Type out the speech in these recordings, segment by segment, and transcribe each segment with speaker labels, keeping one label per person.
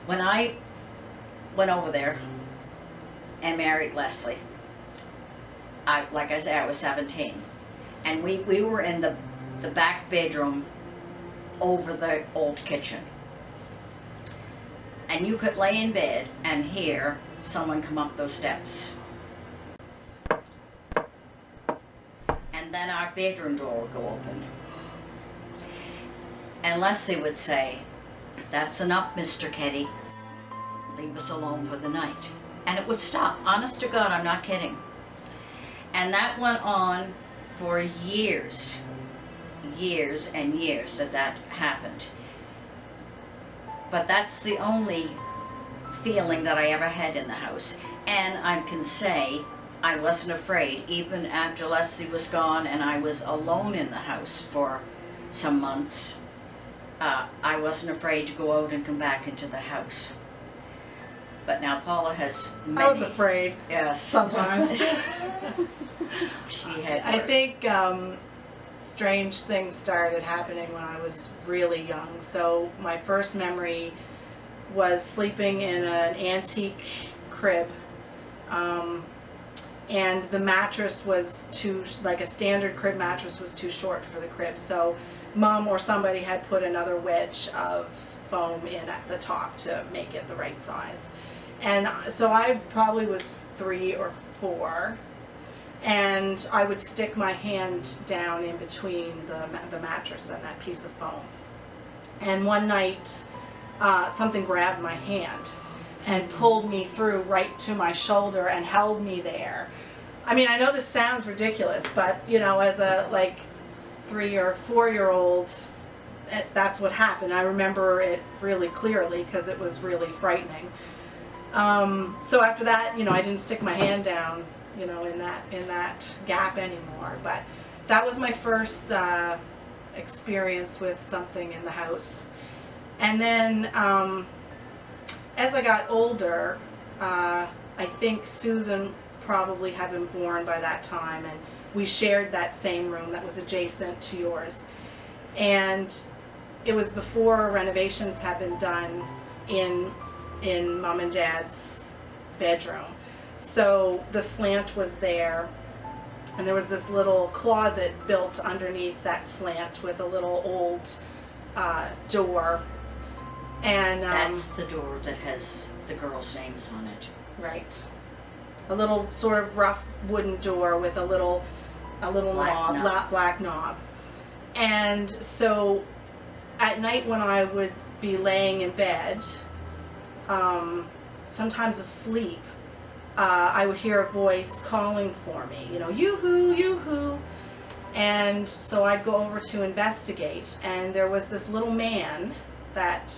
Speaker 1: When I went over there and married Leslie, like I said, I was 17. And we were in the back bedroom over the old kitchen. And you could lay in bed and hear someone come up those steps. And then our bedroom door would go open. And Leslie would say, "That's enough, Mr. Keddy. Leave us alone for the night." And it would stop. Honest to God, I'm not kidding. And that went on for years and years that happened. But that's the only feeling that I ever had in the house. And I can say I wasn't afraid, even after Leslie was gone and I was alone in the house for some months. I wasn't afraid to go out and come back into the house. But now Paula has many.
Speaker 2: I was afraid.
Speaker 1: Yes.
Speaker 2: Sometimes.
Speaker 1: She had
Speaker 2: I
Speaker 1: worse.
Speaker 2: think strange things started happening when I was really young. So my first memory was sleeping in an antique crib. And the mattress was like a standard crib mattress was too short for the crib. So Mom or somebody had put another wedge of foam in at the top to make it the right size. And so I probably was 3 or 4, and I would stick my hand down in between the mattress and that piece of foam. And one night, something grabbed my hand and pulled me through right to my shoulder and held me there. I mean, I know this sounds ridiculous, but you know, as a 3 or 4-year-old, that's what happened. I remember it really clearly because it was really frightening. So after that, you know, I didn't stick my hand down, you know, in that gap anymore. But that was my first experience with something in the house. And then as I got older, I think Susan probably had been born by that time, and we shared that same room that was adjacent to yours. And it was before renovations had been done in Mom and Dad's bedroom. So the slant was there, and there was this little closet built underneath that slant with a little old door. And
Speaker 1: that's the door that has the girls' names on it.
Speaker 2: Right. A little sort of rough wooden door with a little black knob. And so at night when I would be laying in bed, sometimes asleep, I would hear a voice calling for me, you know, yoo-hoo, yoo-hoo. And so I'd go over to investigate, and there was this little man that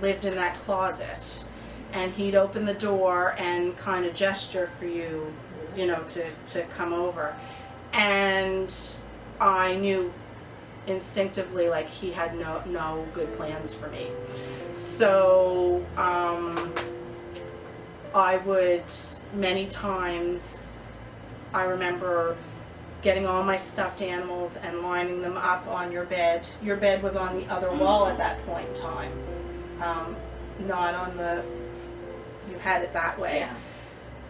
Speaker 2: lived in that closet, and he'd open the door and kind of gesture for you, you know, to come over. And I knew instinctively like he had no good plans for me. So I would many times, I remember getting all my stuffed animals and lining them up on your bed. Your bed was on the other wall at that point in time, not on the, you had it that way.
Speaker 1: Yeah.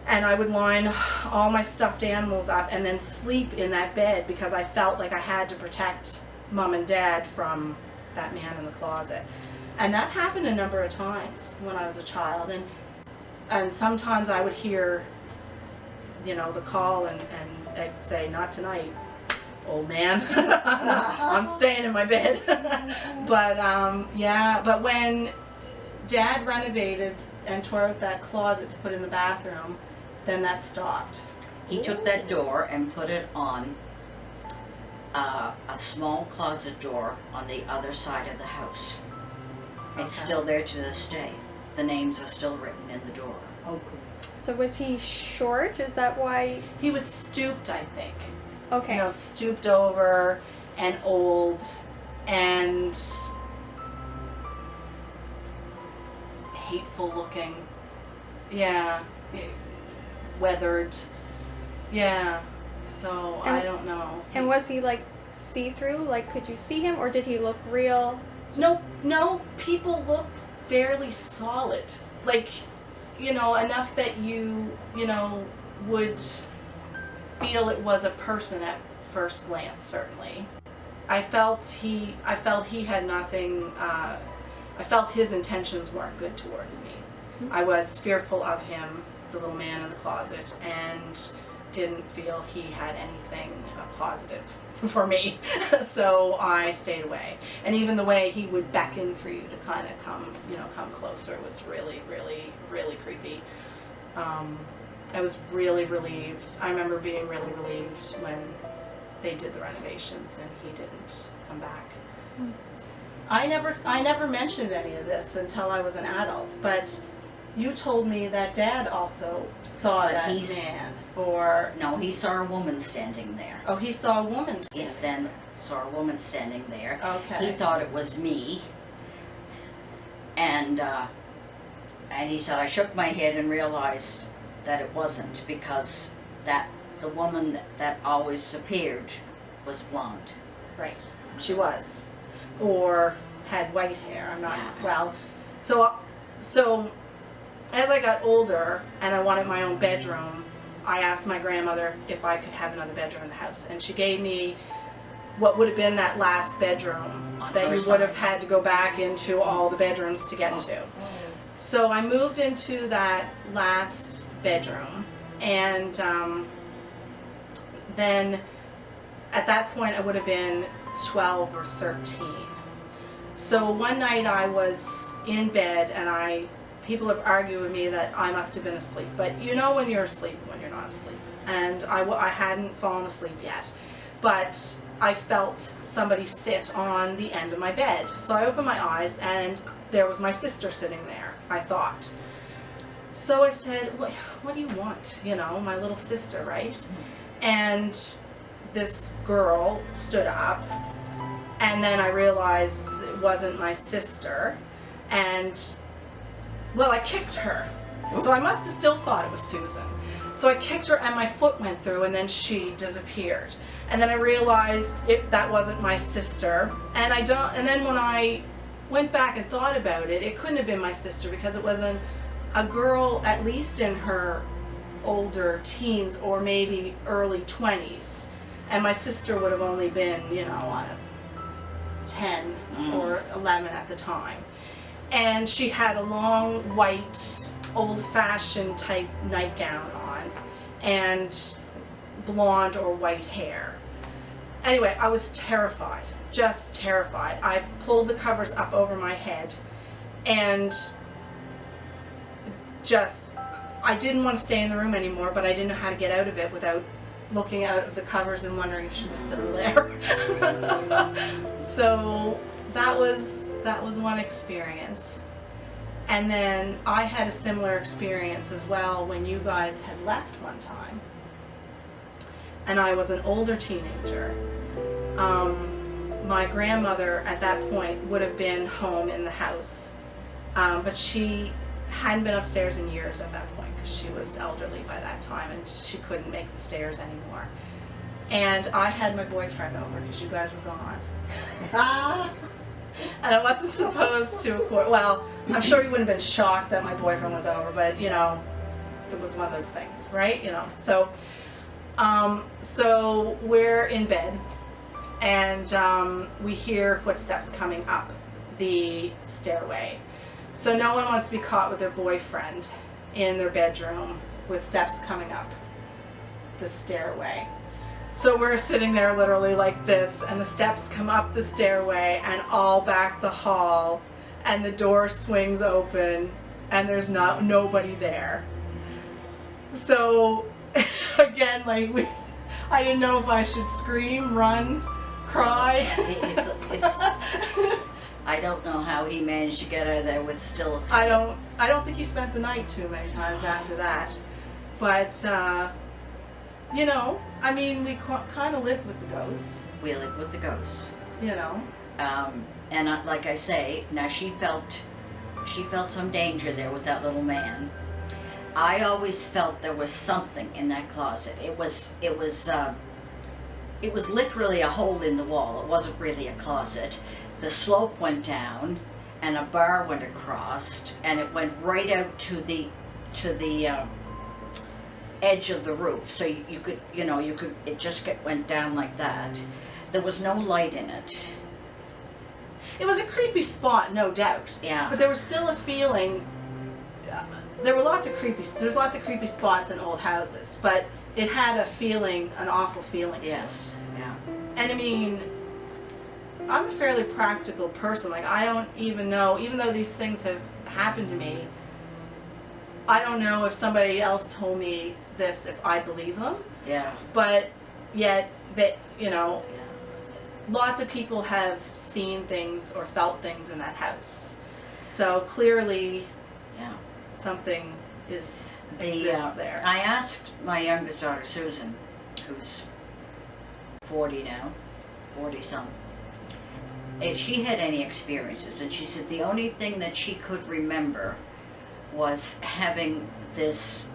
Speaker 2: And I would line all my stuffed animals up and then sleep in that bed because I felt like I had to protect Mom and Dad from that man in the closet. And that happened a number of times when I was a child. And sometimes I would hear, you know, the call and I'd say, "Not tonight, old man." I'm staying in my bed. But yeah, but when Dad renovated and tore out that closet to put in the bathroom, then that stopped.
Speaker 1: He took that door and put it on a small closet door on the other side of the house. It's still there to this day. The names are still written in the door.
Speaker 3: Oh, good.
Speaker 4: So was he short? Is that why?
Speaker 2: He was stooped, I think.
Speaker 4: Okay.
Speaker 2: You know, stooped over and old and hateful looking. Yeah. Weathered. Yeah. So I don't know.
Speaker 4: And was he like see-through? Like, could you see him, or did he look real?
Speaker 2: No, people looked fairly solid. Like, you know, enough that you know, would feel it was a person at first glance, certainly. I felt he had nothing, I felt his intentions weren't good towards me. I was fearful of him, the little man in the closet, and didn't feel he had anything positive for me. So I stayed away. And even the way he would beckon for you to kind of come, you know, come closer was really, really, really creepy. I was really relieved. I remember being really relieved when they did the renovations and he didn't come back. I never mentioned any of this until I was an adult, but you told me that Dad also saw
Speaker 1: But
Speaker 2: that man, or...
Speaker 1: No, he saw a woman standing there.
Speaker 2: Oh, he saw a woman
Speaker 1: He
Speaker 2: standing.
Speaker 1: then saw a woman standing there.
Speaker 2: Okay.
Speaker 1: He thought it was me. And he said, I shook my head and realized that it wasn't, because the woman that always appeared was blonde.
Speaker 2: Right, she was. Or had white hair, I'm not,
Speaker 1: Yeah.
Speaker 2: well, so as I got older and I wanted my own bedroom, I asked my grandmother if I could have another bedroom in the house, and she gave me what would have been that last bedroom
Speaker 1: On
Speaker 2: that
Speaker 1: her
Speaker 2: you would have
Speaker 1: side.
Speaker 2: had to go back into all the bedrooms to get to. So I moved into that last bedroom, and then at that point I would have been 12 or 13. So one night I was in bed, and people have argued with me that I must have been asleep, but you know when you're asleep when you're not asleep, and I hadn't fallen asleep yet, but I felt somebody sit on the end of my bed. So I opened my eyes, and there was my sister sitting there, I thought. So I said, what do you want? You know, my little sister, right? And this girl stood up, and then I realized it wasn't my sister, and, well, I kicked her. So I must have still thought it was Susan. So I kicked her, and my foot went through, and then she disappeared. And then I realized that wasn't my sister, and then when I went back and thought about it, it couldn't have been my sister, because it was a girl at least in her older teens or maybe early 20s, and my sister would have only been, you know, 10 or 11 at the time. And she had a long white old-fashioned type nightgown on and blonde or white hair. Anyway, I was terrified, just terrified. I pulled the covers up over my head, and I didn't want to stay in the room anymore, but I didn't know how to get out of it without looking out of the covers and wondering if she was still there. So that was one experience. And then I had a similar experience as well when you guys had left one time. And I was an older teenager. My grandmother at that point would have been home in the house, but she hadn't been upstairs in years at that point, because she was elderly by that time and she couldn't make the stairs anymore. And I had my boyfriend over because you guys were gone. And I wasn't supposed to, well, I'm sure you wouldn't have been shocked that my boyfriend was over, but you know, it was one of those things, right? You know, so we're in bed, and we hear footsteps coming up the stairway. So no one wants to be caught with their boyfriend in their bedroom with steps coming up the stairway. So we're sitting there literally like this, and the steps come up the stairway and all back the hall, and the door swings open, and there's nobody there. So again, like I didn't know if I should scream, run, cry.
Speaker 1: It's I don't know how he managed to get her there with still.
Speaker 2: I don't think he spent the night too many times after that, but you know, I mean, we kind of lived with the ghosts.
Speaker 1: We lived with the ghosts.
Speaker 2: You know.
Speaker 1: And like I say, now she felt some danger there with that little man. I always felt there was something in that closet. It was literally a hole in the wall. It wasn't really a closet. The slope went down, and a bar went across, and it went right out to the edge of the roof. So you could, it just went down like that. There was no light in it.
Speaker 2: It was a creepy spot, no doubt.
Speaker 1: Yeah.
Speaker 2: But there was still a feeling. There's lots of creepy spots in old houses, but it had a feeling, an awful feeling to it.
Speaker 1: Yes. Yeah.
Speaker 2: And I mean, I'm a fairly practical person. Like, I don't even know, even though these things have happened to me, I don't know if somebody else told me this, if I believe them.
Speaker 1: Yeah.
Speaker 2: But yet, that,
Speaker 1: Yeah.
Speaker 2: lots of people have seen things or felt things in that house. So clearly,
Speaker 1: Yeah.
Speaker 2: something exists there.
Speaker 1: I asked my youngest daughter, Susan, who's 40 now, 40-some, if she had any experiences, and she said the only thing that she could remember was having this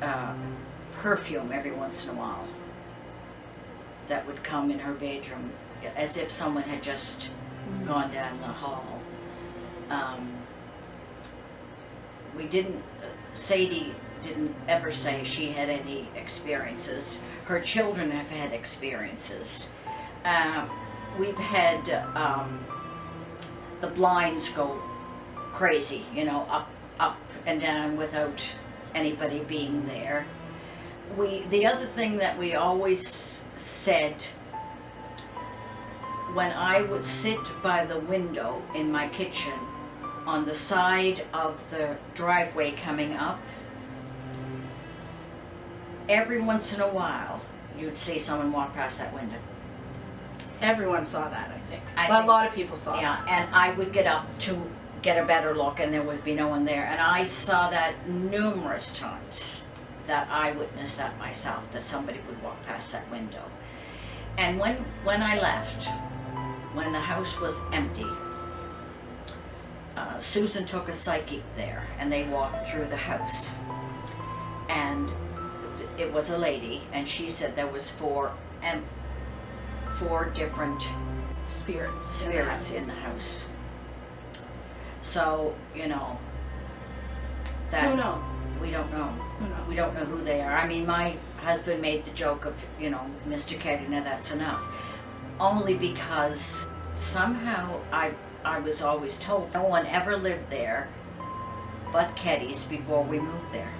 Speaker 1: perfume every once in a while that would come in her bedroom, as if someone had just gone down the hall. Sadie didn't ever say she had any experiences. Her children have had experiences. We've had the blinds go crazy, up and down without anybody being there. The other thing that we always said, when I would sit by the window in my kitchen on the side of the driveway coming up, every once in a while you'd see someone walk past that window.
Speaker 2: Everyone saw that, I think.
Speaker 1: I
Speaker 2: Well,
Speaker 1: think-
Speaker 2: a lot of people saw
Speaker 1: Yeah,
Speaker 2: that.
Speaker 1: and I would get up to get a better look, and there would be no one there. And I saw that numerous times, that I witnessed that myself, that somebody would walk past that window. And when I left, when the house was empty, Susan took a psychic there, and they walked through the house. And it was a lady, and she said there was four different
Speaker 2: Spirits
Speaker 1: in the house. So, that
Speaker 2: Who knows?
Speaker 1: we don't know.
Speaker 2: Who knows?
Speaker 1: We don't know who they are. I mean, my husband made the joke of, Mr. Keddy, now that's enough. Only because somehow I was always told no one ever lived there but Keddy's before we moved there.